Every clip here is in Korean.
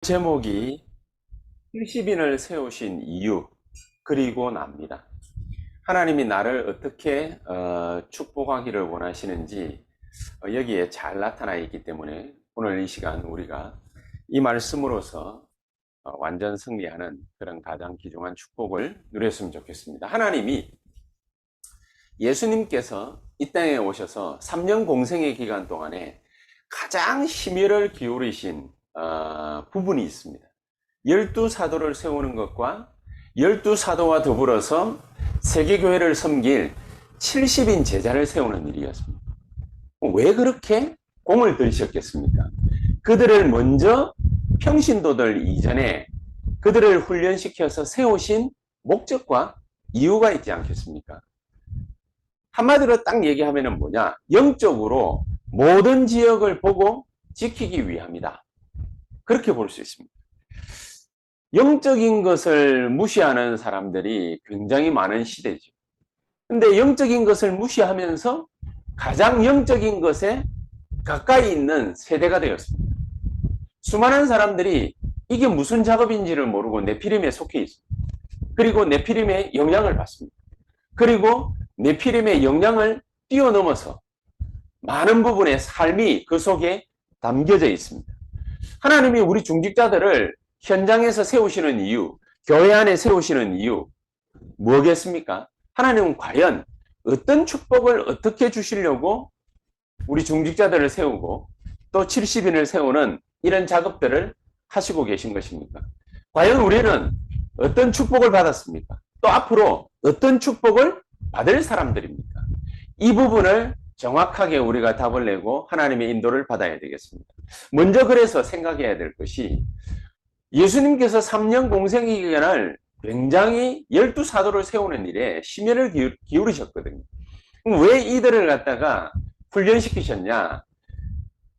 제목이 70인을 세우신 이유 그리고 납니다. 하나님이 나를 어떻게 축복하기를 원하시는지 여기에 잘 나타나 있기 때문에 오늘 이 시간 우리가 이 말씀으로서 완전 승리하는 그런 가장 귀중한 축복을 누렸으면 좋겠습니다. 하나님이 예수님께서 이 땅에 오셔서 3년 공생의 기간 동안에 가장 힘을 기울이신 부분이 있습니다. 12사도를 세우는 것과 12사도와 더불어서 세계교회를 섬길 70인 제자를 세우는 일이었습니다. 왜 그렇게 공을 들이셨겠습니까? 그들을 먼저 평신도들 이전에 그들을 훈련시켜서 세우신 목적과 이유가 있지 않겠습니까? 한마디로 딱 얘기하면 뭐냐? 영적으로 모든 지역을 보고 지키기 위함이다. 그렇게 볼 수 있습니다. 영적인 것을 무시하는 사람들이 굉장히 많은 시대죠. 근데 영적인 것을 무시하면서 가장 영적인 것에 가까이 있는 세대가 되었습니다. 수많은 사람들이 이게 무슨 작업인지를 모르고 네피림에 속해 있습니다. 그리고 네피림의 영향을 받습니다. 그리고 네피림의 영향을 뛰어넘어서 많은 부분의 삶이 그 속에 담겨져 있습니다. 하나님이 우리 중직자들을 현장에서 세우시는 이유, 교회 안에 세우시는 이유 뭐겠습니까? 하나님은 과연 어떤 축복을 어떻게 주시려고 우리 중직자들을 세우고 또 70인을 세우는 이런 작업들을 하시고 계신 것입니까? 과연 우리는 어떤 축복을 받았습니까? 또 앞으로 어떤 축복을 받을 사람들입니까? 이 부분을 정확하게 우리가 답을 내고 하나님의 인도를 받아야 되겠습니다. 먼저 그래서 생각해야 될 것이 예수님께서 3년 공생의 기간을 굉장히 12사도를 세우는 일에 심혈을 기울이셨거든요. 왜 이들을 갖다가 훈련시키셨냐?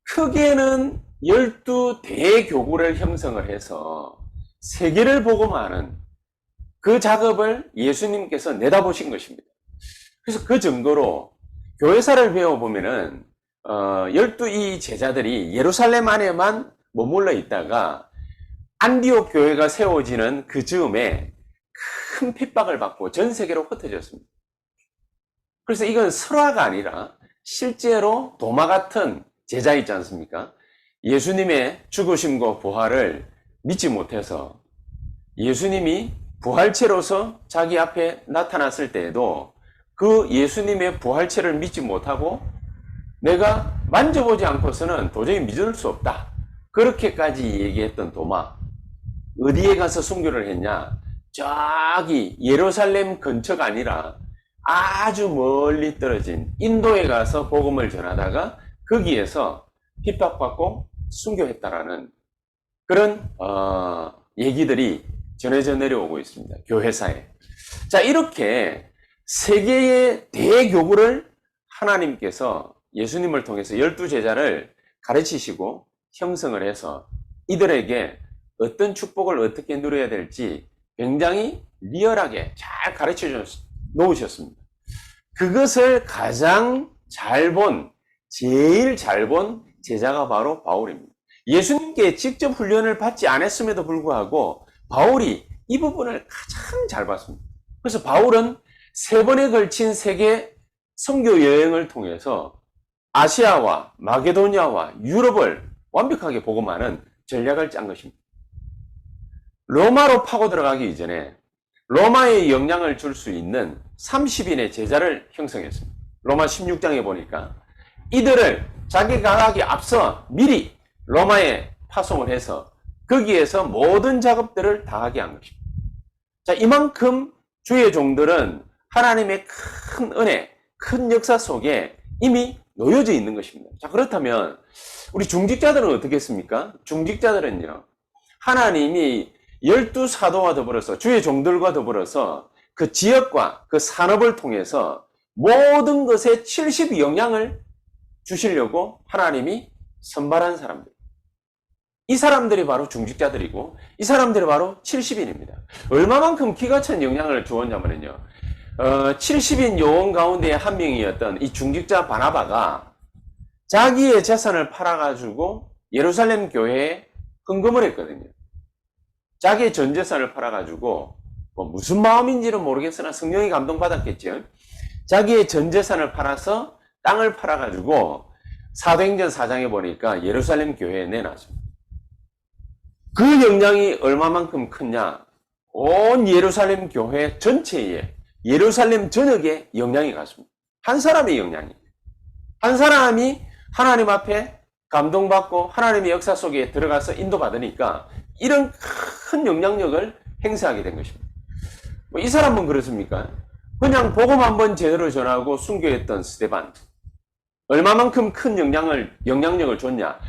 크게는 12대교구를 형성을 해서 세계를 복음하는 그 작업을 예수님께서 내다보신 것입니다. 그래서 그 증거로 교회사를 배워보면은 12이 제자들이 예루살렘 안에만 머물러 있다가 안디옥 교회가 세워지는 그 즈음에 큰 핍박을 받고 전 세계로 흩어졌습니다. 그래서 이건 설화가 아니라 실제로 도마 같은 제자 있지 않습니까? 예수님의 죽으심과 부활을 믿지 못해서 예수님이 부활체로서 자기 앞에 나타났을 때에도 그 예수님의 부활체를 믿지 못하고 내가 만져보지 않고서는 도저히 믿을 수 없다. 그렇게까지 얘기했던 도마. 어디에 가서 순교를 했냐? 저기 예루살렘 근처가 아니라 아주 멀리 떨어진 인도에 가서 복음을 전하다가 거기에서 핍박받고 순교했다라는 그런 얘기들이 전해져 내려오고 있습니다. 교회사에. 자, 이렇게 세계의 대교구를 하나님께서 예수님을 통해서 12제자를 가르치시고 형성을 해서 이들에게 어떤 축복을 어떻게 누려야 될지 굉장히 리얼하게 잘 가르쳐 놓으셨습니다. 그것을 가장 제일 잘 본 제자가 바로 바울입니다. 예수님께 직접 훈련을 받지 않았음에도 불구하고 바울이 이 부분을 가장 잘 봤습니다. 그래서 바울은 3번에 걸친 세계 선교 여행을 통해서 아시아와 마게도니아와 유럽을 완벽하게 복음하는 전략을 짠 것입니다. 로마로 파고 들어가기 이전에 로마에 영향을 줄 수 있는 30인의 제자를 형성했습니다. 로마 16장에 보니까 이들을 자기가 가기 앞서 미리 로마에 파송을 해서 거기에서 모든 작업들을 다 하게 한 것입니다. 자, 이만큼 주의 종들은 하나님의 큰 은혜, 큰 역사 속에 이미 놓여져 있는 것입니다. 자, 그렇다면 우리 중직자들은 어떻게 했습니까? 중직자들은요, 하나님이 12사도와 더불어서 주의 종들과 더불어서 그 지역과 그 산업을 통해서 모든 것에 70 영향을 주시려고 하나님이 선발한 사람들. 이 사람들이 바로 중직자들이고 이 사람들이 바로 70인입니다. 얼마만큼 기가 찬 영향을 주었냐면요. 70인 요원 가운데 한 명이었던 이 중직자 바나바가 자기의 재산을 팔아가지고 예루살렘 교회에 헌금을 했거든요. 자기의 전 재산을 팔아가지고 뭐 무슨 마음인지는 모르겠으나 성령이 감동받았겠죠. 자기의 전 재산을 팔아서 땅을 팔아가지고 사도행전 4장에 보니까 예루살렘 교회에 내놨죠. 그 영향이 얼마만큼 크냐? 온 예루살렘 교회 전체에, 예루살렘 전역에 영향이 갔습니다. 한 사람의 영향이. 한 사람이 하나님 앞에 감동받고 하나님의 역사 속에 들어가서 인도받으니까 이런 큰 영향력을 행사하게 된 것입니다. 이 사람은 그렇습니까? 그냥 복음 한번 제대로 전하고 순교했던 스데반. 얼마만큼 큰 영향력을 줬냐?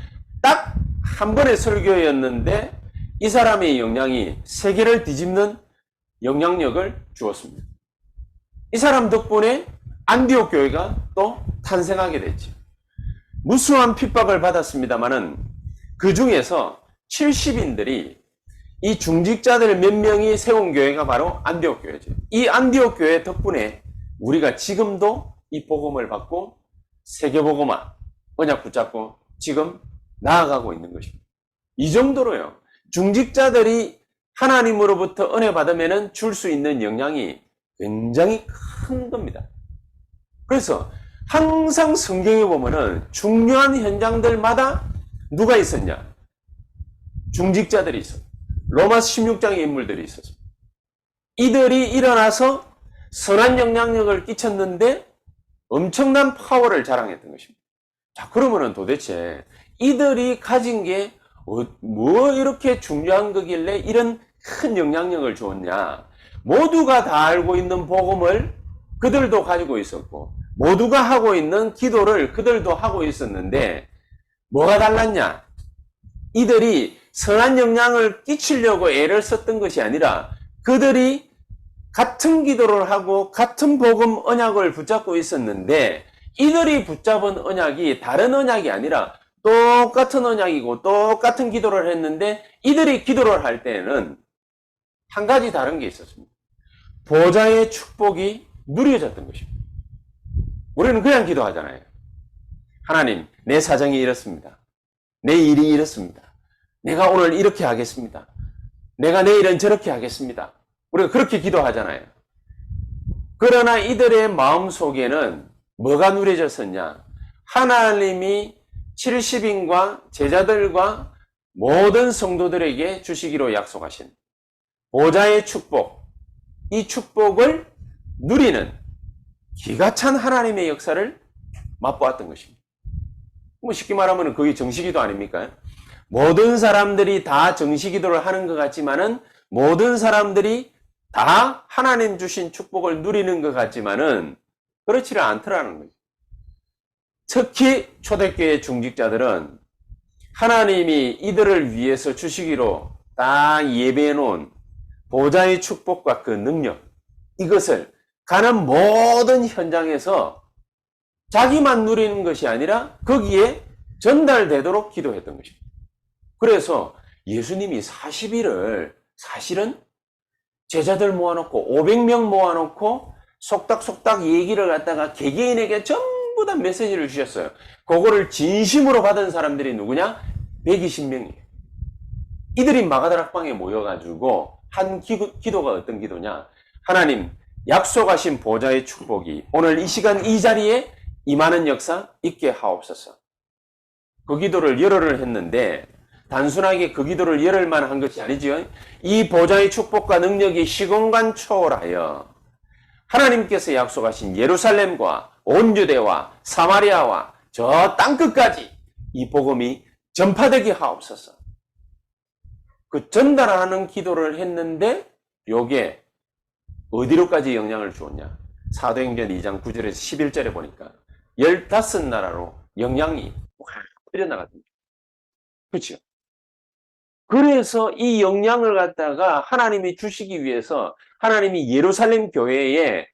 딱 한 번의 설교였는데 이 사람의 영향이 세계를 뒤집는 영향력을 주었습니다. 이 사람 덕분에 안디옥 교회가 또 탄생하게 됐죠. 무수한 핍박을 받았습니다만은 그 중에서 70인들이 이 중직자들 몇 명이 세운 교회가 바로 안디옥 교회죠. 이 안디옥 교회 덕분에 우리가 지금도 이 복음을 받고 세계복음화, 언약 붙잡고 지금 나아가고 있는 것입니다. 이 정도로요. 중직자들이 하나님으로부터 은혜 받으면 줄 수 있는 영향이 굉장히 큰 겁니다. 그래서 항상 성경에 보면은 중요한 현장들마다 누가 있었냐? 중직자들이 있었어요. 로마서 16장의 인물들이 있었어요. 이들이 일어나서 선한 영향력을 끼쳤는데 엄청난 파워를 자랑했던 것입니다. 자, 그러면은 도대체 이들이 가진 게 뭐 이렇게 중요한 거길래 이런 큰 영향력을 주었냐? 모두가 다 알고 있는 복음을 그들도 가지고 있었고 모두가 하고 있는 기도를 그들도 하고 있었는데 뭐가 달랐냐? 이들이 선한 영향을 끼치려고 애를 썼던 것이 아니라 그들이 같은 기도를 하고 같은 복음 언약을 붙잡고 있었는데 이들이 붙잡은 언약이 다른 언약이 아니라 똑같은 언약이고 똑같은 기도를 했는데 이들이 기도를 할 때는 한 가지 다른 게 있었습니다. 보좌의 축복이 누려졌던 것입니다. 우리는 그냥 기도하잖아요. 하나님, 내 사정이 이렇습니다. 내 일이 이렇습니다. 내가 오늘 이렇게 하겠습니다. 내가 내일은 저렇게 하겠습니다. 우리가 그렇게 기도하잖아요. 그러나 이들의 마음속에는 뭐가 누려졌었냐? 하나님이 70인과 제자들과 모든 성도들에게 주시기로 약속하신 보좌의 축복, 이 축복을 누리는 기가 찬 하나님의 역사를 맛보았던 것입니다. 뭐 쉽게 말하면 그게 정식기도 아닙니까? 모든 사람들이 다 정식기도를 하는 것 같지만은 모든 사람들이 다 하나님 주신 축복을 누리는 것 같지만은 그렇지를 않더라는 거죠. 특히 초대교회 중직자들은 하나님이 이들을 위해서 주시기로 딱 예배해 놓은 보좌의 축복과 그 능력, 이것을 가는 모든 현장에서 자기만 누리는 것이 아니라 거기에 전달되도록 기도했던 것입니다. 그래서 예수님이 40일을 사실은 제자들 모아놓고 500명 모아놓고 속닥속닥 얘기를 갖다가 개개인에게 전부 다 메시지를 주셨어요. 그거를 진심으로 받은 사람들이 누구냐? 120명이에요. 이들이 마가다락방에 모여가지고 한 기도가 어떤 기도냐? 하나님, 약속하신 보좌의 축복이 오늘 이 시간 이 자리에 임하는 역사 있게 하옵소서. 그 기도를 열흘을 했는데 단순하게 그 기도를 열흘만 한 것이 아니지요. 이 보좌의 축복과 능력이 시공간 초월하여 하나님께서 약속하신 예루살렘과 온 유대와 사마리아와 저 땅끝까지 이 복음이 전파되게 하옵소서. 그 전달하는 기도를 했는데 요게 어디로까지 영향을 주었냐? 사도행전 2장 9절에서 11절에 보니까 15나라로 영향이 확 퍼져나갔습니다. 그렇죠? 그래서 이 영향을 갖다가 하나님이 주시기 위해서 하나님이 예루살렘 교회에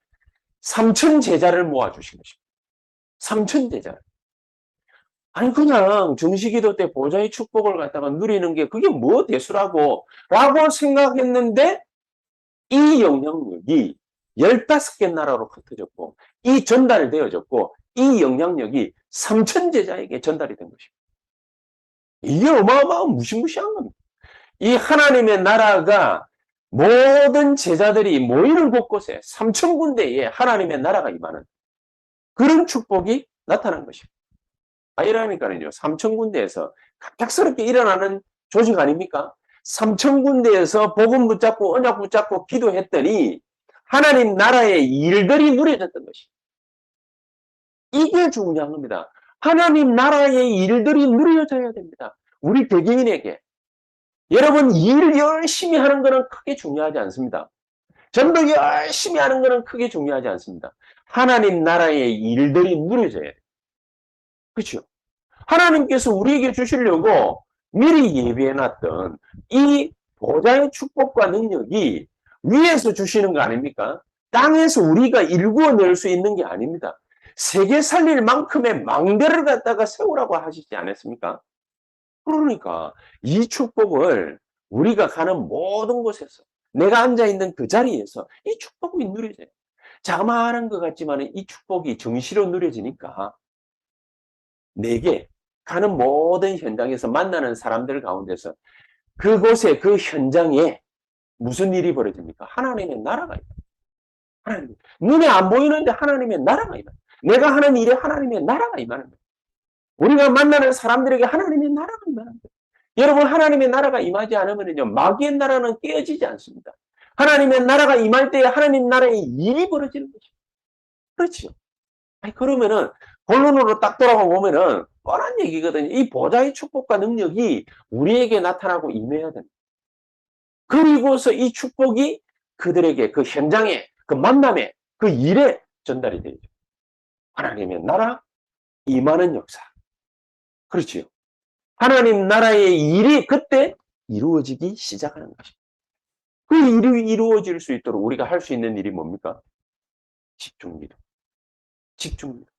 3천 제자를 모아주신 것입니다. 3천 제자. 아니 그냥 정시기도 때 보좌의 축복을 갖다가 누리는 게 그게 뭐 대수라고 라고 생각했는데 이 영향력이 15개 나라로 흩어졌고 이 전달되어졌고 이 영향력이 3천 제자에게 전달이 된 것입니다. 이게 어마어마한 무시무시한 겁니다. 이 하나님의 나라가 모든 제자들이 모이는 곳곳에 3,000군데에 하나님의 나라가 임하는 그런 축복이 나타난 것입니다. 이러니까는요, 3,000군데에서 갑작스럽게 일어나는 조직 아닙니까? 3,000군데에서 복음 붙잡고 언약 붙잡고 기도했더니 하나님 나라의 일들이 누려졌던 것입니다. 이게 중요한 겁니다. 하나님 나라의 일들이 누려져야 됩니다. 우리 개개인에게. 여러분, 일 열심히 하는 것은 크게 중요하지 않습니다. 전도 열심히 하는 것은 크게 중요하지 않습니다. 하나님 나라의 일들이 누려져야 돼요. 그렇죠? 하나님께서 우리에게 주시려고 미리 예비해놨던 이 보좌의 축복과 능력이 위에서 주시는 거 아닙니까? 땅에서 우리가 일구어낼 수 있는 게 아닙니다. 세계 살릴 만큼의 망대를 갖다가 세우라고 하시지 않았습니까? 그러니까 이 축복을 우리가 가는 모든 곳에서 내가 앉아있는 그 자리에서 이 축복이 누려져요. 자그마한 것 같지만 이 축복이 정시로 누려지니까 내게 가는 모든 현장에서 만나는 사람들 가운데서 그곳에 그 현장에 무슨 일이 벌어집니까? 하나님의 나라가 있다. 하나님, 눈에 안 보이는데 하나님의 나라가 있다. 내가 하는 일에 하나님의 나라가 임하는 거예요. 우리가 만나는 사람들에게 하나님의 나라가 임하는 거예요. 여러분, 하나님의 나라가 임하지 않으면요, 마귀의 나라는 깨어지지 않습니다. 하나님의 나라가 임할 때에 하나님 나라의 일이 벌어지는 것이죠. 그렇죠. 그러면은 본론으로 딱 돌아가 보면은 뻔한 얘기거든요. 이 보좌의 축복과 능력이 우리에게 나타나고 임해야 됩니다. 그리고서 이 축복이 그들에게 그 현장에 그 만남에 그 일에 전달이 되죠. 하나님의 나라 임하는 역사. 그렇지요. 하나님 나라의 일이 그때 이루어지기 시작하는 것입니다. 그 일이 이루어질 수 있도록 우리가 할 수 있는 일이 뭡니까? 집중기도. 집중기도.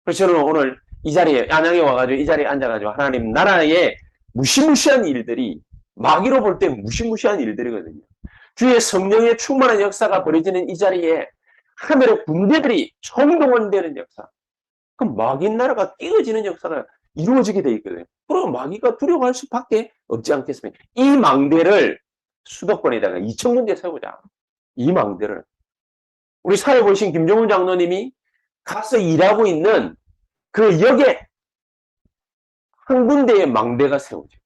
그래서 저는 오늘 이 자리에, 안양에 와가지고 이 자리에 앉아가지고 하나님 나라의 무시무시한 일들이, 마귀로 볼 때 무시무시한 일들이거든요. 주의 성령의 충만한 역사가 벌어지는 이 자리에 하늘의 군대들이 총동원되는 역사. 그럼 마귀 나라가 깨어지는 역사가 이루어지게 돼 있거든요. 그럼 마귀가 두려워할 수밖에 없지 않겠습니까? 이 망대를 수도권에다가 2,000군데 세우자. 이 망대를. 우리 사회 보신 김종훈 장로님이 가서 일하고 있는 그 역에 한 군데의 망대가 세우죠.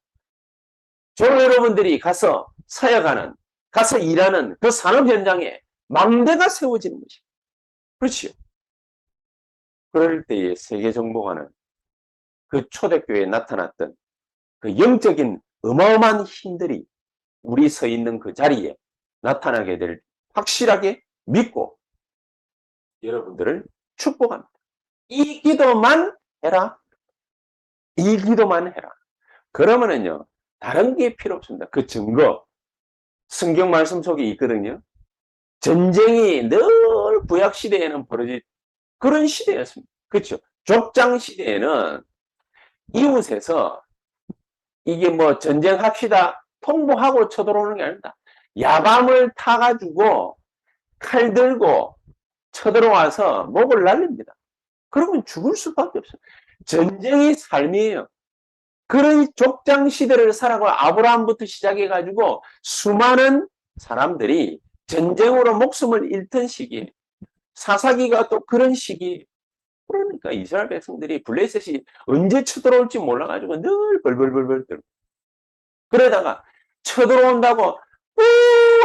저 여러분들이 가서 사역하는, 가서 일하는 그 산업 현장에 망대가 세워지는 것이죠. 그렇지요. 그럴 때에 세계 정복하는 그 초대교회에 나타났던 그 영적인 어마어마한 힘들이 우리 서 있는 그 자리에 나타나게 될 확실하게 믿고 여러분들을 축복합니다. 이 기도만 해라. 이 기도만 해라. 그러면은요, 다른 게 필요 없습니다. 그 증거, 성경 말씀 속에 있거든요. 전쟁이 늘 구약시대에는 벌어진 그런 시대였습니다. 그렇죠. 족장시대에는 이웃에서 이게 뭐 전쟁합시다 통보하고 쳐들어오는 게 아닙니다. 야밤을 타가지고 칼 들고 쳐들어와서 목을 날립니다. 그러면 죽을 수밖에 없어요. 전쟁이 삶이에요. 그런 족장 시대를 살아가고 아브라함부터 시작해가지고 수많은 사람들이 전쟁으로 목숨을 잃던 시기에 사사기가 또 그런 시기. 그러니까 이스라엘 백성들이 블레셋이 언제 쳐들어올지 몰라가지고 늘 벌벌벌벌 떨고 그러다가 쳐들어온다고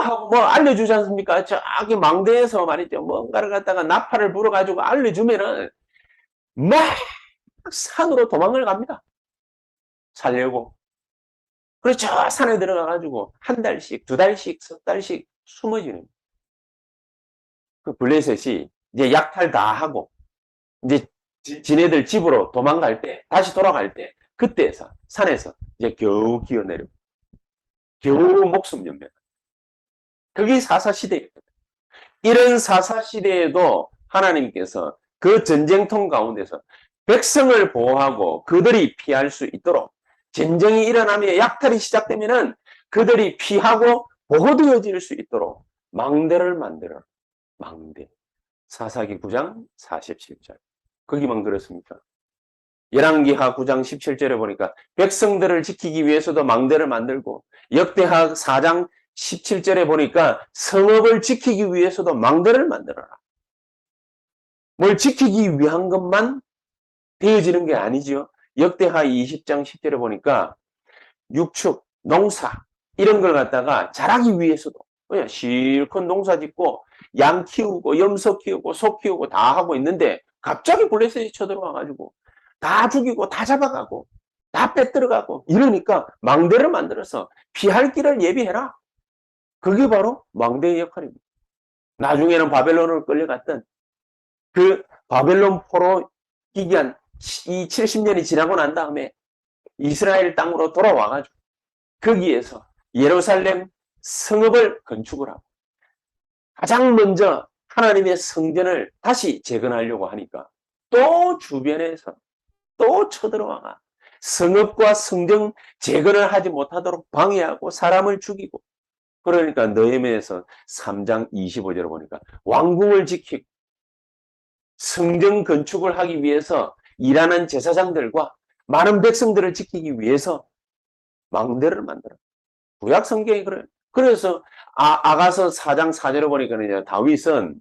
하고 뭐 알려주지 않습니까? 저기 망대에서 말이죠. 뭔가를 갖다가 나팔을 불어가지고 알려주면은 막 산으로 도망을 갑니다. 살려고. 그래서 저 산에 들어가가지고 한 달씩, 두 달씩, 석 달씩 숨어지는. 그 블레셋이 이제 약탈 다 하고 이제 지네들 집으로 도망갈 때, 다시 돌아갈 때, 그때에서 산에서 이제 겨우 기어내려. 겨우 목숨 연명. 그게 사사시대였거든. 이런 사사시대에도 하나님께서 그 전쟁통 가운데서 백성을 보호하고 그들이 피할 수 있도록 전쟁이 일어나며 약탈이 시작되면은 그들이 피하고 보호되어질 수 있도록 망대를 만들어. 망대. 사사기 9장 47절. 거기만 그렇습니까? 열왕기하 9장 17절에 보니까 백성들을 지키기 위해서도 망대를 만들고, 역대하 4장 17절에 보니까 성읍을 지키기 위해서도 망대를 만들어라. 뭘 지키기 위한 것만 되어지는 게 아니죠. 역대하 20장 10절에 보니까 육축, 농사 이런 걸 갖다가 잘하기 위해서도 그냥 실컷 농사 짓고 양 키우고 염소 키우고 소 키우고 다 하고 있는데 갑자기 블레셋이 쳐들어와가지고 다 죽이고 다 잡아가고 다 빼들어가고 이러니까 망대를 만들어서 피할 길을 예비해라. 그게 바로 망대의 역할입니다. 나중에는 바벨론으로 끌려갔던 그 바벨론 포로 기기한 이 70년이 지나고 난 다음에 이스라엘 땅으로 돌아와가지고 거기에서 예루살렘 성읍을 건축을 하고 가장 먼저 하나님의 성전을 다시 재건하려고 하니까 또 주변에서 또 쳐들어와가 성읍과 성전 재건을 하지 못하도록 방해하고 사람을 죽이고, 그러니까 느헤미야서 3장 25절을 보니까 왕궁을 지키고 성전 건축을 하기 위해서 일하는 제사장들과 많은 백성들을 지키기 위해서 망대를 만들어. 구약 성경이 그래요. 그래서 아가서 4장 4절을 보니까 다윗은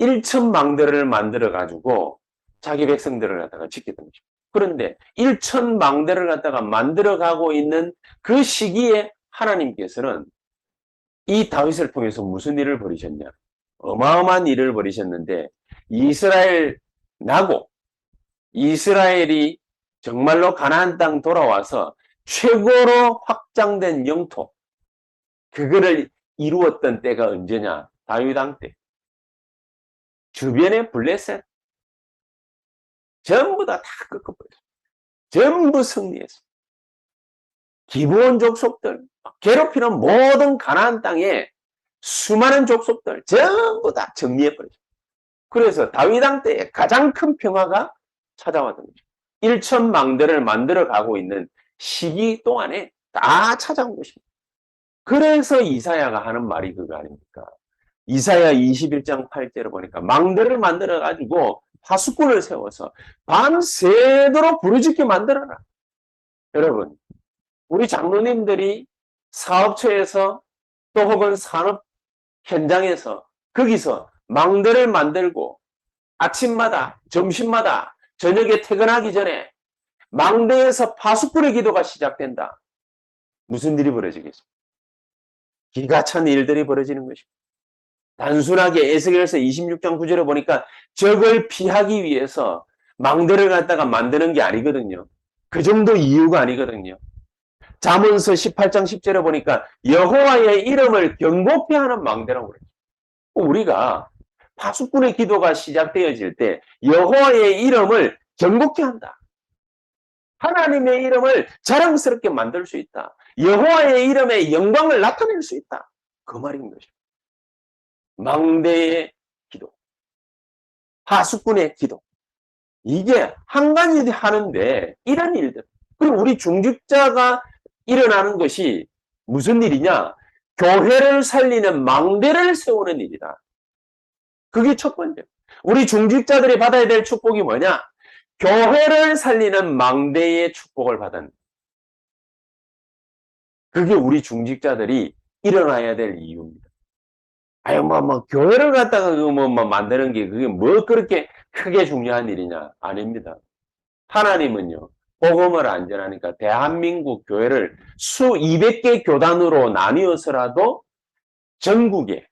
1천 망대를 만들어 가지고 자기 백성들을 갖다가 지키던 거죠. 그런데 1천 망대를 갖다가 만들어 가고 있는 그 시기에 하나님께서는 이 다윗을 통해서 무슨 일을 벌이셨냐? 어마어마한 일을 벌이셨는데, 이스라엘 나고 이스라엘이 정말로 가나안 땅 돌아와서 최고로 확장된 영토, 그거를 이루었던 때가 언제냐? 다윗 왕 때. 주변의 블레셋 전부 다 꺾어버렸어요. 전부 승리했어요. 기브온 족속들, 괴롭히는 모든 가나안 땅에 수많은 족속들 전부 다 정리해버렸어요. 그래서 다윗 왕 때에 가장 큰 평화가 찾아왔던 거죠. 1천 망대를 만들어 가고 있는 시기 동안에 다 찾아온 것입니다. 그래서 이사야가 하는 말이 그거 아닙니까? 이사야 21장 8절을 보니까 망대를 만들어 가지고 파수꾼을 세워서 밤새도록 부르짖게 만들어라. 여러분, 우리 장로님들이 사업처에서 또 혹은 산업 현장에서 거기서 망대를 만들고 아침마다 점심마다 저녁에 퇴근하기 전에 망대에서 파수꾼의 기도가 시작된다. 무슨 일이 벌어지겠습니까? 기가 찬 일들이 벌어지는 것입니다. 단순하게 에스겔서 26장 9절에 보니까 적을 피하기 위해서 망대를 갖다가 만드는 게 아니거든요. 그 정도 이유가 아니거든요. 잠언서 18장 10절에 보니까 여호와의 이름을 경고케 하는 망대라고 그래요. 우리가 파수꾼의 기도가 시작되어질 때 여호와의 이름을 경고케 한다. 하나님의 이름을 자랑스럽게 만들 수 있다. 여호와의 이름의 영광을 나타낼 수 있다. 그 말인 것입니다. 망대의 기도, 파수꾼의 기도, 이게 한 가지 하는데 이런 일들. 그리고 우리 중직자가 일어나는 것이 무슨 일이냐? 교회를 살리는 망대를 세우는 일이다. 그게 첫 번째. 우리 중직자들이 받아야 될 축복이 뭐냐? 교회를 살리는 망대의 축복을 받은. 그게 우리 중직자들이 일어나야 될 이유입니다. 아유, 교회를 갖다가 만드는 게 그게 뭐 그렇게 크게 중요한 일이냐? 아닙니다. 하나님은요, 복음을 안전하니까 대한민국 교회를 수 200개 교단으로 나뉘어서라도 전국에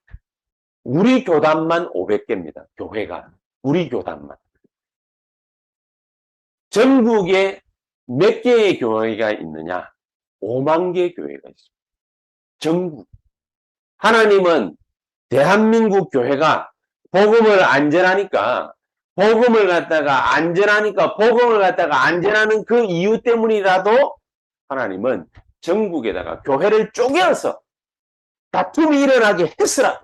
우리 교단만 500개입니다. 교회가. 우리 교단만. 전국에 몇 개의 교회가 있느냐? 5만 개 교회가 있습니다. 전국. 하나님은 대한민국 교회가 복음을 안전하니까 복음을 갖다가 안전하는 그 이유 때문이라도 하나님은 전국에다가 교회를 쪼개서 다툼이 일어나게 했으라.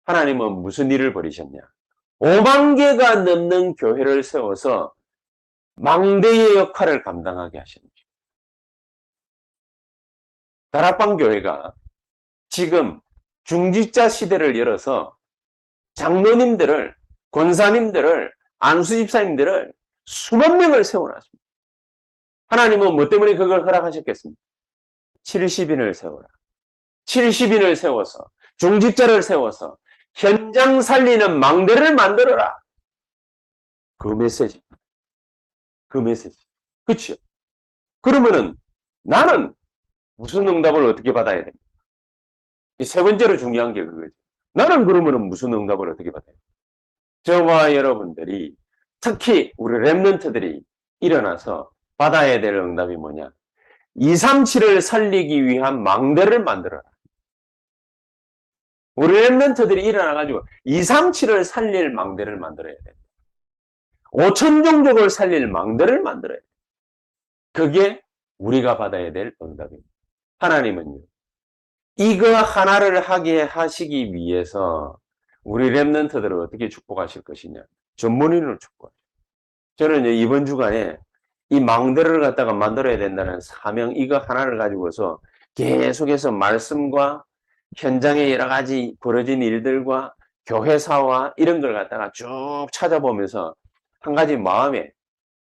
하나님은 무슨 일을 벌이셨냐? 5만 개가 넘는 교회를 세워서 망대의 역할을 감당하게 하시는 거죠. 다락방 교회가 지금 중직자 시대를 열어서 장로님들을, 권사님들을, 안수집사님들을 수만 명을 세워놨습니다. 하나님은 뭐 때문에 그걸 허락하셨겠습니까? 70인을 세워라. 70인을 세워서 중직자를 세워서 현장 살리는 망대를 만들어라. 그 메시지. 그 메시지. 그렇죠? 그러면은 나는 무슨 응답을 어떻게 받아야 됩니까? 이 세 번째로 중요한 게 그거죠. 나는 그러면은 무슨 응답을 어떻게 받아야 됩니까? 저와 여러분들이 특히 우리 랩런트들이 일어나서 받아야 될 응답이 뭐냐? 237을 살리기 위한 망대를 만들어라. 우리 랩런트들이 일어나가지고 237을 살릴 망대를 만들어야 돼. 5천 종족을 살릴 망대를 만들어야 돼. 그게 우리가 받아야 될 응답입니다. 하나님은요, 이거 하나를 하게 하시기 위해서 우리 랩런트들을 어떻게 축복하실 것이냐? 전문인으로 축복하죠. 저는 이번 주간에 이 망대를 갖다가 만들어야 된다는 사명, 이거 하나를 가지고서 계속해서 말씀과 현장에 여러 가지 벌어진 일들과 교회사와 이런 걸 갖다가 쭉 찾아보면서 한 가지 마음에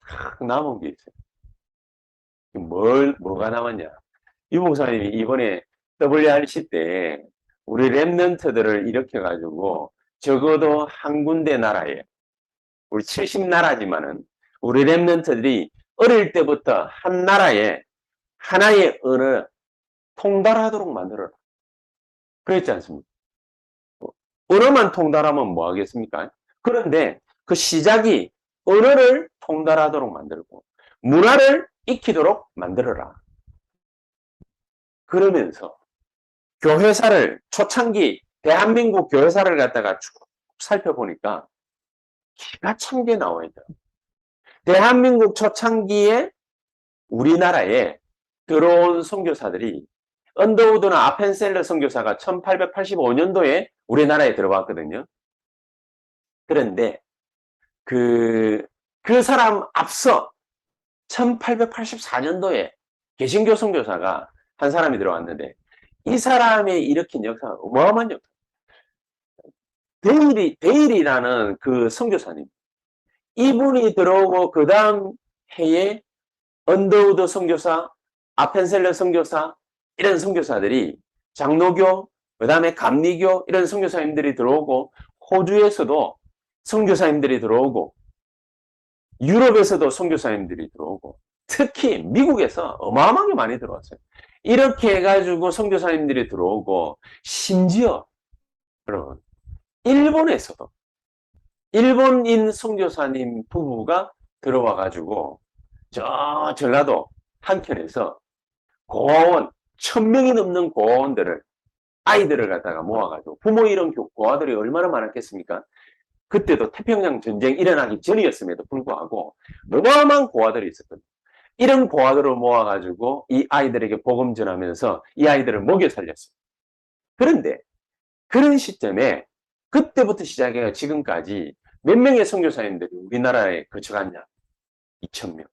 탁 남은 게 있어요. 뭐가 남았냐? 유 목사님이 이번에 WRC 때 우리 랩런트들을 일으켜가지고 적어도 한 군데 나라에, 우리 70나라지만은 우리 랩런트들이 어릴 때부터 한 나라에 하나의 언어 통달하도록 만들어라. 그랬지 않습니까? 언어만 통달하면 뭐 하겠습니까? 그런데 그 시작이 언어를 통달하도록 만들고 문화를 익히도록 만들어라. 그러면서 교회사를 초창기 대한민국 교회사를 갖다가 쭉 살펴보니까 기가 찬 게 나와요. 대한민국 초창기에 우리나라에 들어온 선교사들이 언더우드나 아펜셀러 선교사가 1885년도에 우리나라에 들어왔거든요. 그런데 그 사람 앞서 1884년도에 개신교 선교사가 한 사람이 들어왔는데 이 사람이 일으킨 역사가 어마어마한 역사. 데일이라는 그 선교사님. 이분이 들어오고 그 다음 해에 언더우드 선교사, 아펜셀러 선교사 이런 선교사들이 장로교, 그 다음에 감리교 이런 선교사님들이 들어오고 호주에서도 선교사님들이 들어오고 유럽에서도 선교사님들이 들어오고 특히 미국에서 어마어마하게 많이 들어왔어요. 이렇게 해가지고 선교사님들이 들어오고 심지어 여러분 일본에서도 일본인 선교사님 부부가 들어와가지고 저 전라도 한켠에서 고아원 1000명이 넘는 고아원들을 아이들을 갖다가 모아가지고 부모 이름 고아들이 얼마나 많았겠습니까? 그때도 태평양 전쟁 일어나기 전이었음에도 불구하고 어마어마한 고아들이 있었거든요. 이런 고아들을 모아가지고 이 아이들에게 복음 전하면서 이 아이들을 먹여 살렸어요. 그런데 그런 시점에 그때부터 시작해서 지금까지 몇 명의 선교사님들이 우리나라에 거쳐갔냐? 2,000명.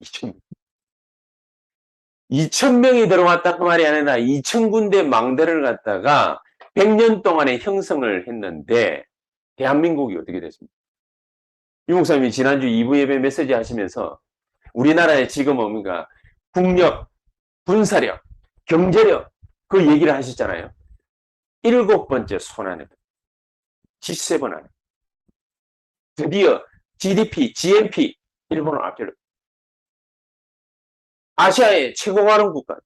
2,000명. 2,000명이 들어왔다 그 말이 아니라 2,000군데 망대를 갖다가 100년 동안에 형성을 했는데 대한민국이 어떻게 됐습니까? 유 목사님이 지난주 2부 예배 메시지 하시면서 우리나라의 지금 뭔가 국력, 군사력, 경제력 그 얘기를 하셨잖아요. 7번째 손 안에 G7 안에 드디어 GDP, GNP 일본을 앞질러 아시아의 최고 가는 국가.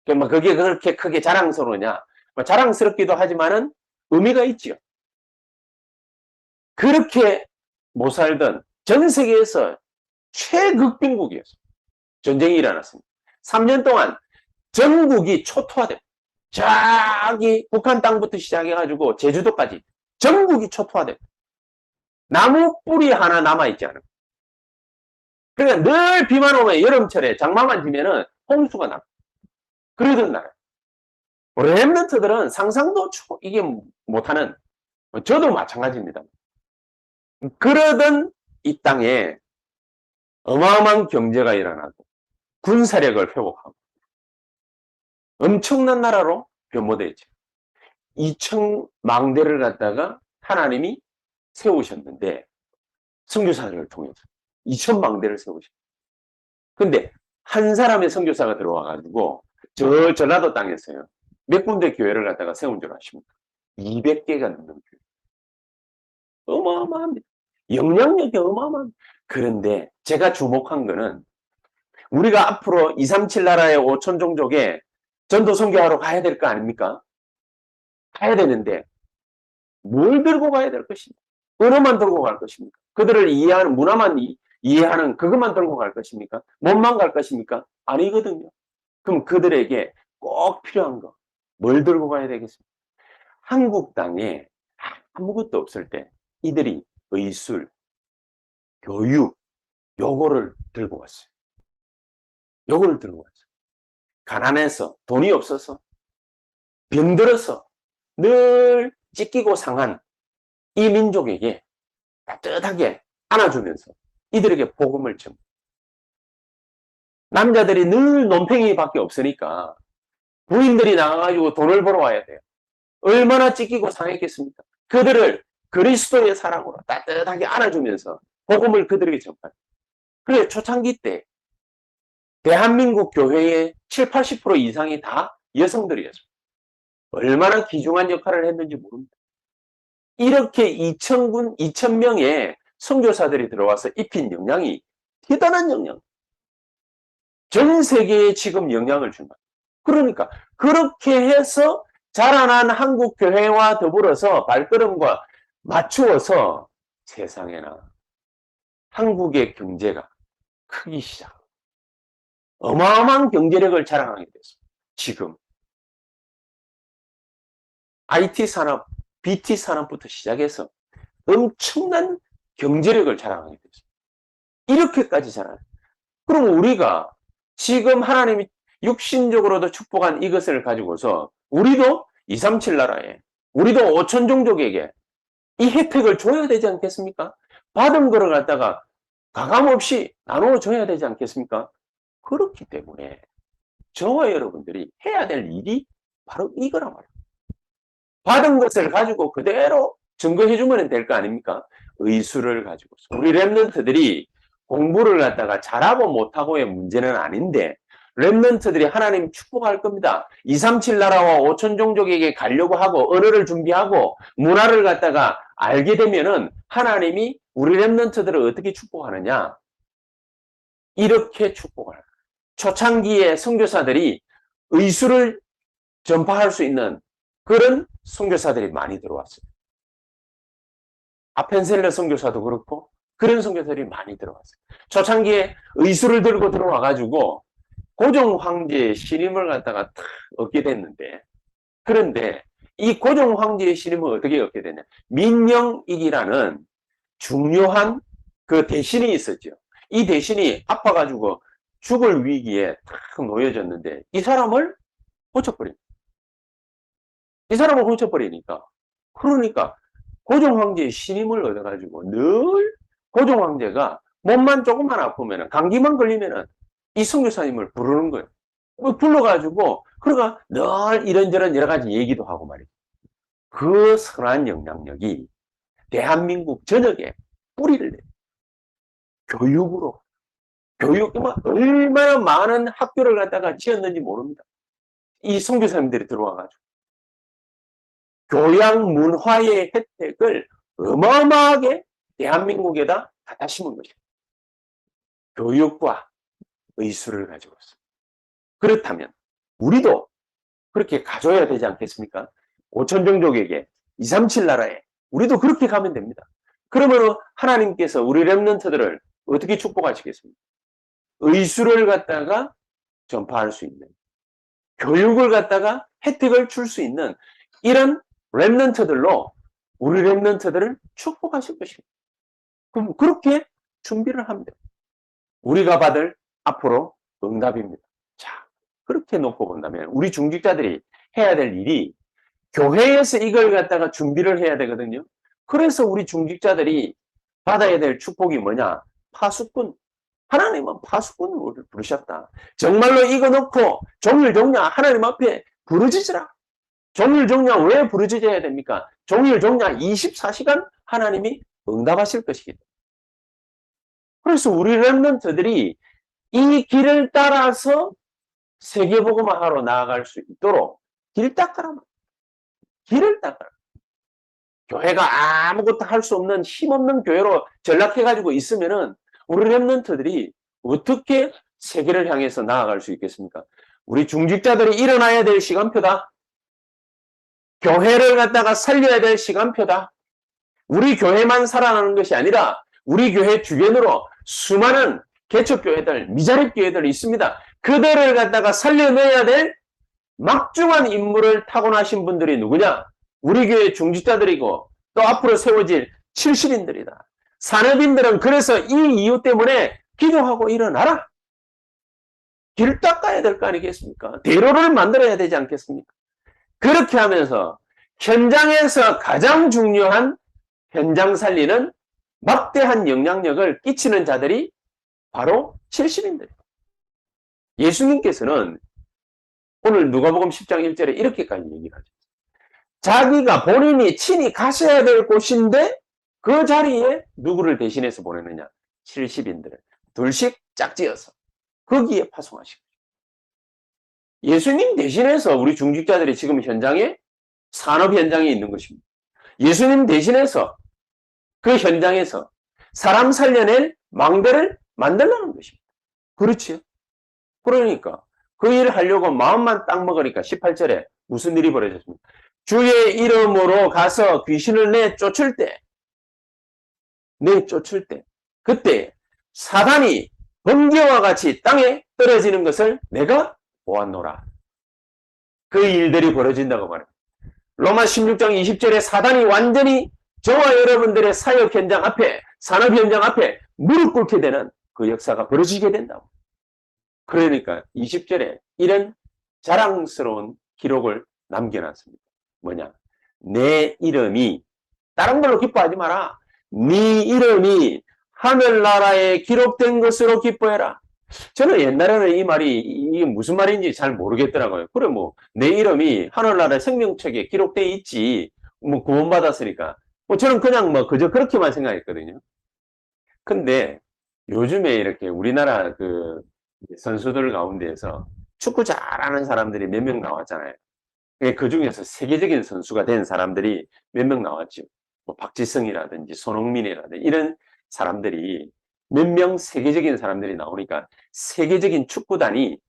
그게 그렇게 크게 자랑스러우냐? 자랑스럽기도 하지만은 의미가 있지요. 그렇게 못 살던 전 세계에서 최극빈국이었어요. 전쟁이 일어났습니다. 3년 동안 전국이 초토화됩니다. 저기 북한 땅부터 시작해가지고 제주도까지 전국이 초토화됩니다. 나무 뿌리 하나 남아있지 않아요. 그러니까 늘 비만 오면 여름철에 장마만 지면은 홍수가 납니다. 그러던 나라. 우리 랩런트들은 상상도 이게 못하는, 저도 마찬가지입니다. 그러던 이 땅에 어마어마한 경제가 일어나고 군사력을 회복하고 엄청난 나라로 변모되어 있죠. 2,000망대를 갖다가 하나님이 세우셨는데 선교사를 통해서 2,000망대를 세우시고. 근데 한 사람의 선교사가 들어와가지고 저 전라도 땅에서요. 몇 군데 교회를 갖다가 세운 줄 아십니까? 200개가 넘는 교회. 어마어마합니다. 영향력이 어마어마합니다. 그런데 제가 주목한 거는 우리가 앞으로 237 나라의 5천 종족에 전도 선교하러 가야 될 거 아닙니까? 가야 되는데 뭘 들고 가야 될 것입니까? 언어만 들고 갈 것입니까? 그들을 이해하는 문화만 이해하는 그것만 들고 갈 것입니까? 몸만 갈 것입니까? 아니거든요. 그럼 그들에게 꼭 필요한 거 뭘 들고 가야 되겠습니까? 한국 땅에 아무것도 없을 때 이들이 의술, 교육 요거를 들고 왔어요. 요거를 들고 왔어요. 가난해서 돈이 없어서 병들어서 늘 찢기고 상한 이 민족에게 따뜻하게 안아주면서 이들에게 복음을 전. 남자들이 늘 논팽이밖에 없으니까 부인들이 나가가지고 돈을 벌어 와야 돼요. 얼마나 찢기고 상했겠습니까? 그들을 그리스도의 사랑으로 따뜻하게 안아주면서 복음을 그들에게 전파해요. 그래 초창기 때 대한민국 교회의 7, 80% 이상이 다 여성들이었습니다. 얼마나 귀중한 역할을 했는지 모릅니다. 이렇게 2,000명의 선교사들이 들어와서 입힌 영향이 대단한 영향. 전 세계에 지금 영향을 준다. 그러니까 그렇게 해서 자라난 한국 교회와 더불어서 발걸음과 맞추어서 세상에나 한국의 경제가 크기 시작하고 어마어마한 경제력을 자랑하게 됐습니다. 지금 IT 산업, BT 산업부터 시작해서 엄청난 경제력을 자랑하게 됐습니다. 이렇게까지 자라요. 그럼 우리가 지금 하나님이 육신적으로도 축복한 이것을 가지고서 우리도 237 나라에 우리도 5천 종족에게 이 혜택을 줘야 되지 않겠습니까? 받은 거를 갖다가 가감없이 나누어 줘야 되지 않겠습니까? 그렇기 때문에 저와 여러분들이 해야 될 일이 바로 이거란 말이에요. 받은 것을 가지고 그대로 증거해 주면 될 거 아닙니까? 의술을 가지고 우리 랩런트들이 공부를 갖다가 잘하고 못하고의 문제는 아닌데 랩런트들이 하나님 축복할 겁니다. 237 나라와 5천 종족에게 가려고 하고 언어를 준비하고 문화를 갖다가 알게 되면은 하나님이 우리 랩런트들을 어떻게 축복하느냐? 이렇게 축복을. 초창기에 선교사들이 의술을 전파할 수 있는 그런 선교사들이 많이 들어왔어요. 아펜셀러 선교사도 그렇고 그런 선교사들이 많이 들어왔어요. 초창기에 의술을 들고 들어와가지고 고종 황제의 신임을 갖다가 탁 얻게 됐는데, 그런데 이 고종 황제의 신임을 어떻게 얻게 되냐? 민영익이라는 중요한 그 대신이 있었죠. 이 대신이 아파가지고 죽을 위기에 탁 놓여졌는데 이 사람을 고쳐버립니다. 이 사람을 고쳐버리니까, 그러니까 고종 황제의 신임을 얻어가지고 늘 고종 황제가 몸만 조금만 아프면, 감기만 걸리면은 이 선교사님을 부르는 거예요. 불러가지고 그러니까 늘 이런저런 여러 가지 얘기도 하고 말이죠. 그 선한 영향력이 대한민국 전역에 뿌리를 내요. 교육으로. 얼마나 많은 학교를 갖다가 지었는지 모릅니다. 이 선교사님들이 들어와가지고 교양 문화의 혜택을 어마어마하게 대한민국에다 갖다 심은 것입니다. 교육과 의술을 가지고 있습니다. 그렇다면 우리도 그렇게 가져야 되지 않겠습니까? 5천 종족에게 237 나라에 우리도 그렇게 가면 됩니다. 그러면 하나님께서 우리 렘넌트들을 어떻게 축복하시겠습니까? 의술을 갖다가 전파할 수 있는, 교육을 갖다가 혜택을 줄 수 있는 이런 렘넌트들로 우리 렘넌트들을 축복하실 것입니다. 그럼 그렇게 준비를 하면 됩니다. 우리가 받을 앞으로 응답입니다. 자, 그렇게 놓고 본다면 우리 중직자들이 해야 될 일이 교회에서 이걸 갖다가 준비를 해야 되거든요. 그래서 우리 중직자들이 받아야 될 축복이 뭐냐? 파수꾼. 하나님은 파수꾼을 부르셨다. 정말로 이거 놓고 종일종냐 하나님 앞에 부르짖으라. 종일종냐 왜 부르짖어야 됩니까? 종일종냐 24시간 하나님이 응답하실 것이기 때문에. 그래서 우리 렘넌트들이 이 길을 따라서 세계복음화하러 나아갈 수 있도록 길 닦아라. 길을 닦아라. 교회가 아무것도 할 수 없는 힘없는 교회로 전락해가지고 있으면은 우리 렘넌트들이 어떻게 세계를 향해서 나아갈 수 있겠습니까? 우리 중직자들이 일어나야 될 시간표다. 교회를 갖다가 살려야 될 시간표다. 우리 교회만 살아나는 것이 아니라 우리 교회 주변으로 수많은 개척교회들, 미자립교회들이 있습니다. 그들을 갖다가 살려내야 될 막중한 임무를 타고나신 분들이 누구냐? 우리 교회 중직자들이고 또 앞으로 세워질 70인들이다. 산업인들은 그래서 이 이유 때문에 기도하고 일어나라. 길 닦아야 될 거 아니겠습니까? 대로를 만들어야 되지 않겠습니까? 그렇게 하면서 현장에서 가장 중요한 현장 살리는 막대한 영향력을 끼치는 자들이 바로 70인들이에요. 예수님께서는 오늘 누가복음 10장 1절에 이렇게까지 얘기를 하죠. 자기가 본인이 친히 가셔야 될 곳인데 그 자리에 누구를 대신해서 보내느냐? 70인들을 둘씩 짝지어서 거기에 파송하시고 예수님 대신해서 우리 중직자들이 지금 현장에 산업 현장에 있는 것입니다. 예수님 대신해서 그 현장에서 사람 살려낼 망대를 만들라는 것입니다. 그렇지요? 그러니까 그 일을 하려고 마음만 딱 먹으니까 18절에 무슨 일이 벌어졌습니까? 주의 이름으로 가서 귀신을 내쫓을 때 그때 사단이 번개와 같이 땅에 떨어지는 것을 내가 보았노라. 그 일들이 벌어진다고 말합니다. 로마 16장 20절에 사단이 완전히 저와 여러분들의 사역 현장 앞에, 산업 현장 앞에 무릎 꿇게 되는 그 역사가 벌어지게 된다고. 그러니까 20절에 이런 자랑스러운 기록을 남겨놨습니다. 뭐냐? 내 이름이 다른 걸로 기뻐하지 마라. 네 이름이 하늘나라에 기록된 것으로 기뻐해라. 저는 옛날에는 이 말이 이게 무슨 말인지 잘 모르겠더라고요. 그래 뭐 내 이름이 하늘나라 생명책에 기록돼 있지. 뭐 구원받았으니까. 뭐 저는 그냥 뭐 그저 그렇게만 생각했거든요. 근데 요즘에 이렇게 우리나라 그 선수들 가운데에서 축구 잘하는 사람들이 몇 명 나왔잖아요. 그 중에서 세계적인 선수가 된 사람들이 몇 명 나왔죠. 뭐 박지성이라든지 손흥민이라든지 이런 사람들이 몇 명 세계적인 사람들이 나오니까 세계적인 축구단이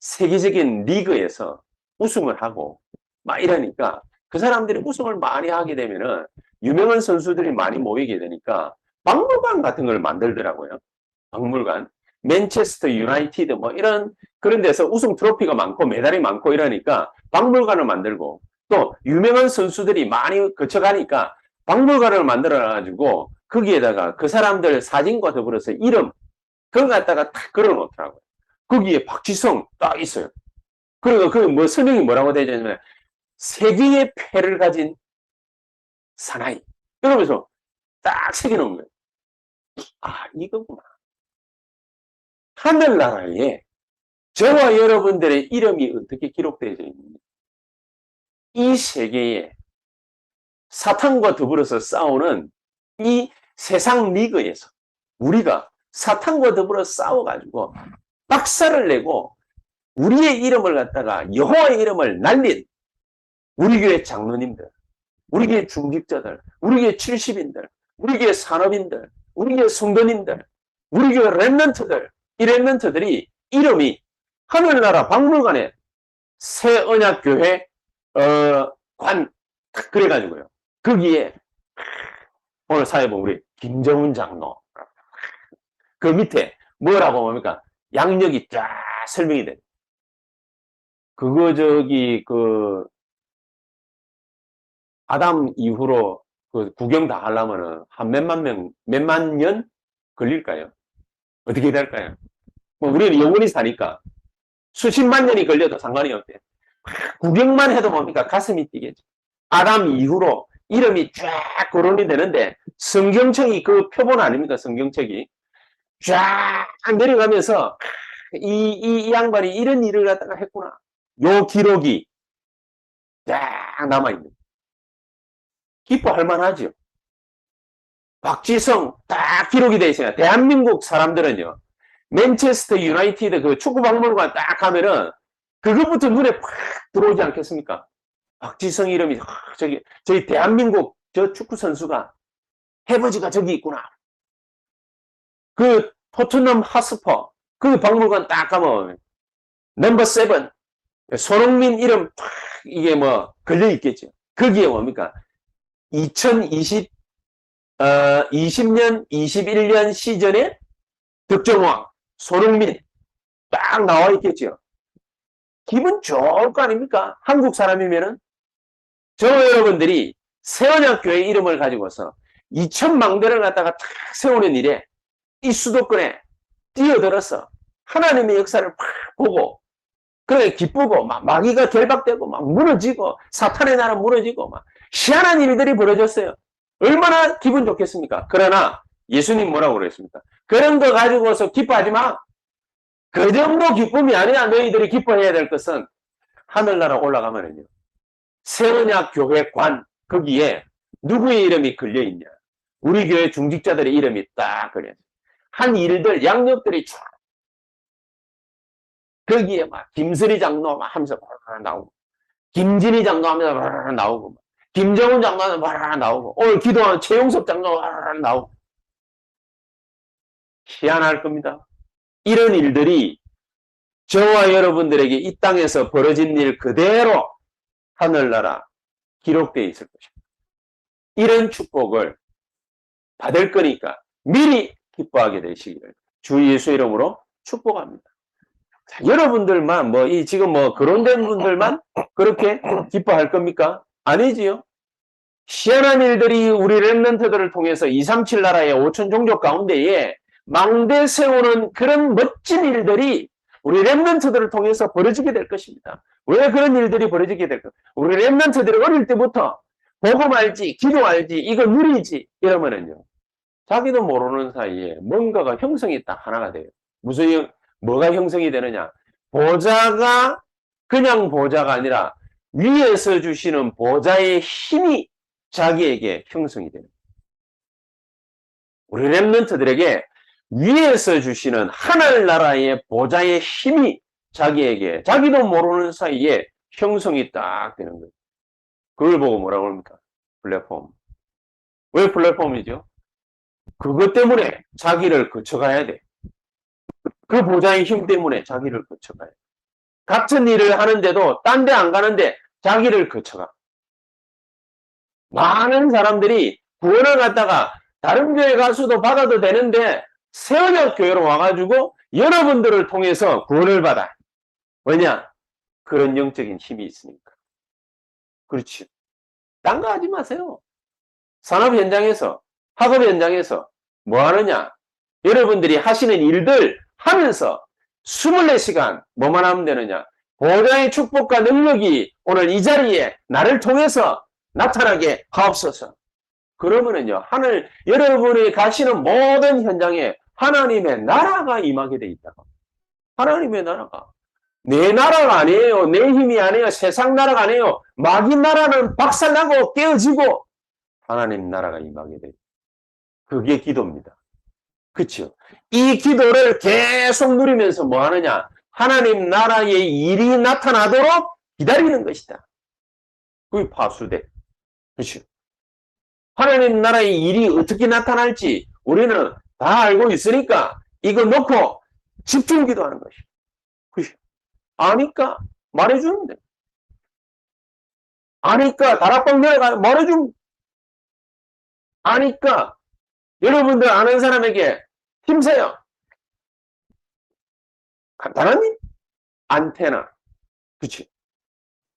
세계적인 리그에서 우승을 하고 막 이러니까 그 사람들이 우승을 많이 하게 되면은 유명한 선수들이 많이 모이게 되니까 박물관 같은 걸 만들더라고요. 박물관. 맨체스터 유나이티드 뭐 이런 그런 데서 우승 트로피가 많고 메달이 많고 이러니까 박물관을 만들고 또 유명한 선수들이 많이 거쳐가니까 박물관을 만들어가지고 거기에다가 그 사람들 사진과 더불어서 이름 그걸 갖다가 탁 걸어놓더라고요. 거기에 박지성 딱 있어요. 그리고 그 뭐 설명이 뭐라고 되냐면 세계의 패를 가진 사나이 이러면서 딱 새겨놓은 거예요. 아 이거구나. 하늘나라에 저와 여러분들의 이름이 어떻게 기록되어 있는지 이 세계에 사탄과 더불어서 싸우는 이 세상 리그에서 우리가 사탄과 더불어 싸워가지고 박살을 내고 우리의 이름을 갖다가 여호와의 이름을 날린 우리 교회 장로님들, 우리 교회 중직자들, 우리 교회 70인들, 우리 교회 산업인들, 우리 교회 성도님들, 우리 교회 렘넌트들, 이 렘넌트들이 이름이 하늘나라 박물관에 새 언약교회 관 그래가지고요. 거기에 오늘 사회 보면 우리 김정훈 장로 그 밑에 뭐라고 합니까? 양력이 쫙 설명이 돼. 그거 그 아담 이후로 그 구경 다 하려면은 한 몇만 년 걸릴까요? 어떻게 될까요? 뭐 우리는 영원히 사니까 수십만 년이 걸려도 상관이 없대. 구경만 해도 뭡니까? 가슴이 뛰겠죠. 아담 이후로 이름이 쫙 거론이 되는데 성경책이 그 표본 아닙니까? 성경책이 쫙 내려가면서 이 양반이 이런 일을 갖다가 했구나. 요 기록이 쫙 남아있는. 기뻐할 만하죠. 박지성 딱 기록이 되어 있어요. 대한민국 사람들은요. 맨체스터 유나이티드 그 축구 박물관 딱 가면은 그것부터 눈에 팍 들어오지 않겠습니까? 박지성 이름이 저기 대한민국 저 축구 선수가 해버지가 저기 있구나. 그 토트넘 하스퍼 그 박물관 딱 가면 넘버 7 손흥민 이름 탁 이게 뭐 걸려 있겠죠. 거기에 뭡니까? 2020 20년 21년 시즌에 득점왕 손흥민 딱 나와 있겠죠. 기분 좋을 거 아닙니까? 한국 사람이면은 저 여러분들이 세원학교의 이름을 가지고서 2천망대를 갖다가 탁 세우는 일에 이 수도권에 뛰어들어서 하나님의 역사를 팍 보고 그래 기쁘고 막 마귀가 결박되고 막 무너지고 사탄의 나라 무너지고 막 희한한 일들이 벌어졌어요. 얼마나 기분 좋겠습니까? 그러나 예수님 뭐라고 그랬습니까? 그런 거 가지고서 기뻐하지 마. 그 정도 기쁨이 아니야. 너희들이 기뻐해야 될 것은 하늘나라 올라가면은요. 세언약 교회관 거기에 누구의 이름이 걸려 있냐? 우리 교회 중직자들의 이름이 딱 걸려. 한 일들 양력들이 쫙 거기에 막 김슬희 장로 막 하면서 나오고 김진희 장로 하면서 나오고 김정은 장로 하면서 나오고 오늘 기도하는 최용섭 장로 나오고 희한할 겁니다. 이런 일들이 저와 여러분들에게 이 땅에서 벌어진 일 그대로 하늘나라 기록되어 있을 것입니다. 이런 축복을 받을 거니까 미리 기뻐하게 되시기를 주 예수 이름으로 축복합니다. 자, 여러분들만 지금 거론된 분들만 그렇게 기뻐할 겁니까? 아니지요. 희한한 일들이 우리 렘넌트들을 통해서 237 나라의 5천 종족 가운데에 망대 세우는 그런 멋진 일들이 우리 렘넌트들을 통해서 벌어지게 될 것입니다. 왜 그런 일들이 벌어지게 될까? 우리 렘넌트들이 어릴 때부터 복음 알지, 기도 알지, 이거 누리지 이러면은요. 자기도 모르는 사이에 뭔가가 형성이 딱 하나가 돼요. 뭐가 형성이 되느냐? 보좌가 그냥 보좌가 아니라 위에서 주시는 보좌의 힘이 자기에게 형성이 되는 거예요. 우리 렘넌트들에게 위에서 주시는 하늘나라의 보좌의 힘이 자기에게 자기도 모르는 사이에 형성이 딱 되는 거예요. 그걸 보고 뭐라고 합니까? 플랫폼. 왜 플랫폼이죠? 그것 때문에 자기를 거쳐가야 돼. 그 보좌의 힘 때문에 자기를 거쳐가야 돼. 같은 일을 하는데도 딴 데 안 가는데 자기를 거쳐가. 많은 사람들이 구원을 갖다가 다른 교회 가서도 받아도 되는데 세원역 교회로 와가지고 여러분들을 통해서 구원을 받아. 왜냐? 그런 영적인 힘이 있으니까. 그렇지. 딴 거 하지 마세요. 산업 현장에서, 학업 현장에서 뭐 하느냐? 여러분들이 하시는 일들 하면서 24시간 뭐만 하면 되느냐? 보좌의 축복과 능력이 오늘 이 자리에 나를 통해서 나타나게 하옵소서. 그러면은요, 여러분이 가시는 모든 현장에 하나님의 나라가 임하게 돼 있다고. 하나님의 나라가. 내 나라가 아니에요. 내 힘이 아니에요. 세상 나라가 아니에요. 마귀 나라는 박살나고 깨어지고 하나님 나라가 임하게 돼. 그게 기도입니다. 그렇죠? 이 기도를 계속 누리면서 뭐 하느냐? 하나님 나라의 일이 나타나도록 기다리는 것이다. 그게 파수돼. 그렇죠? 하나님 나라의 일이 어떻게 나타날지 우리는 다 알고 있으니까 이거 놓고 집중 기도하는 것이죠. 그렇죠? 아니까 말해주면 돼. 아니까 다락방 내려가 말해주면 아니까 여러분들 아는 사람에게 힘세요. 간단한 일? 안테나. 그치?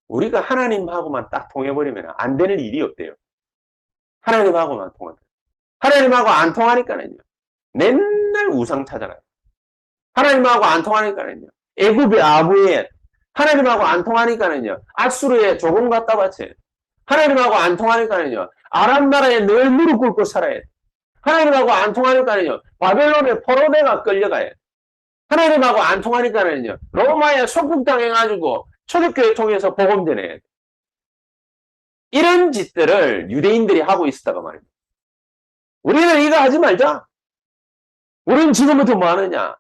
우리가 하나님하고만 딱 통해버리면 안 되는 일이 없대요. 하나님하고만 통한다. 하나님하고 안 통하니까는요. 맨날 우상 찾아가요. 하나님하고 안 통하니까는요. 애굽의 아부에 하나님하고 안 통하니까는요. 아수르에 조공 갖다 바쳐요. 하나님하고 안 통하니까는요. 아람 나라에 늘 무릎 꿇고 살아야 돼. 하나님하고 안 통하니까는요. 바벨론의 포로대가 끌려가요. 하나님하고 안 통하니까는요. 로마에 속국당해가지고 초대교회 통해서 복음 전해야 돼. 이런 짓들을 유대인들이 하고 있었다고 말입니다. 우리는 이거 하지 말자. 우리는 지금부터 뭐 하느냐?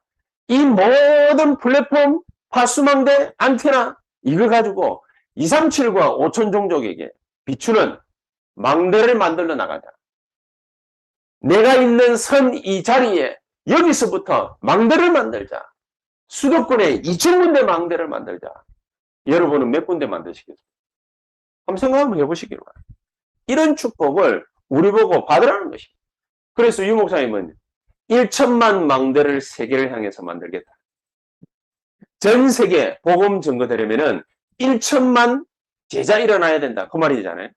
이 모든 플랫폼, 파수망대, 안테나 이거 가지고 237과 5천 종족에게 비추는 망대를 만들어 나가자. 내가 있는 선 이 자리에 여기서부터 망대를 만들자. 수도권에 2,000군데 망대를 만들자. 여러분은 몇 군데 만드시겠어요? 한번 생각 한번 해보시기로 바랍니다. 이런 축복을 우리 보고 받으라는 것입니다. 그래서 유 목사님은 1천만 망대를 세계를 향해서 만들겠다. 전 세계 복음 전거되려면은 1천만 제자 일어나야 된다. 그 말이잖아요.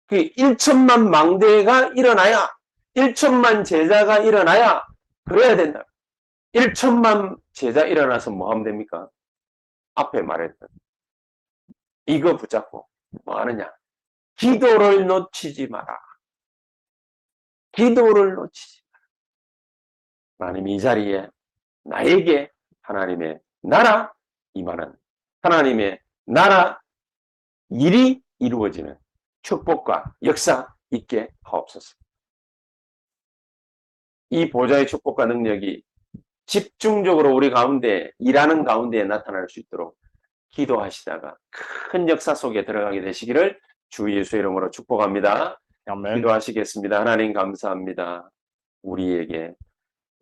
그 1천만 망대가 일어나야 1천만 제자가 일어나야 그래야 된다. 1천만 제자 일어나서 뭐 하면 됩니까? 앞에 말했던 이거 붙잡고 뭐 하느냐? 기도를 놓치지 마라. 기도를 놓치지 마라. 하나님 이 자리에 나에게 하나님의 나라 임하는 하나님의 나라 일이 이루어지는 축복과 역사 있게 하옵소서. 이 보좌의 축복과 능력이 집중적으로 우리 가운데 일하는 가운데 나타날 수 있도록 기도하시다가 큰 역사 속에 들어가게 되시기를 주 예수의 이름으로 축복합니다. 아멘. 기도하시겠습니다. 하나님 감사합니다. 우리에게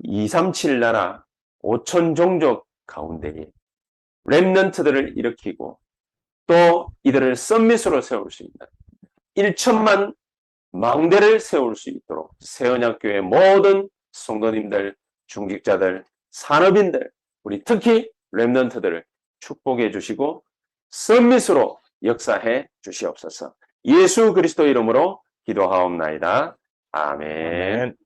237 나라 5천 종족 가운데에 렘넌트들을 일으키고 또 이들을 썸밋으로 세울 수 있는 1천만 망대를 세울 수 있도록 새언약교회 모든 성도님들, 중직자들, 산업인들, 우리 특히 렘넌트들을 축복해 주시고 썸밋으로 역사해 주시옵소서. 예수 그리스도 이름으로 기도하옵나이다. 아멘. 아멘.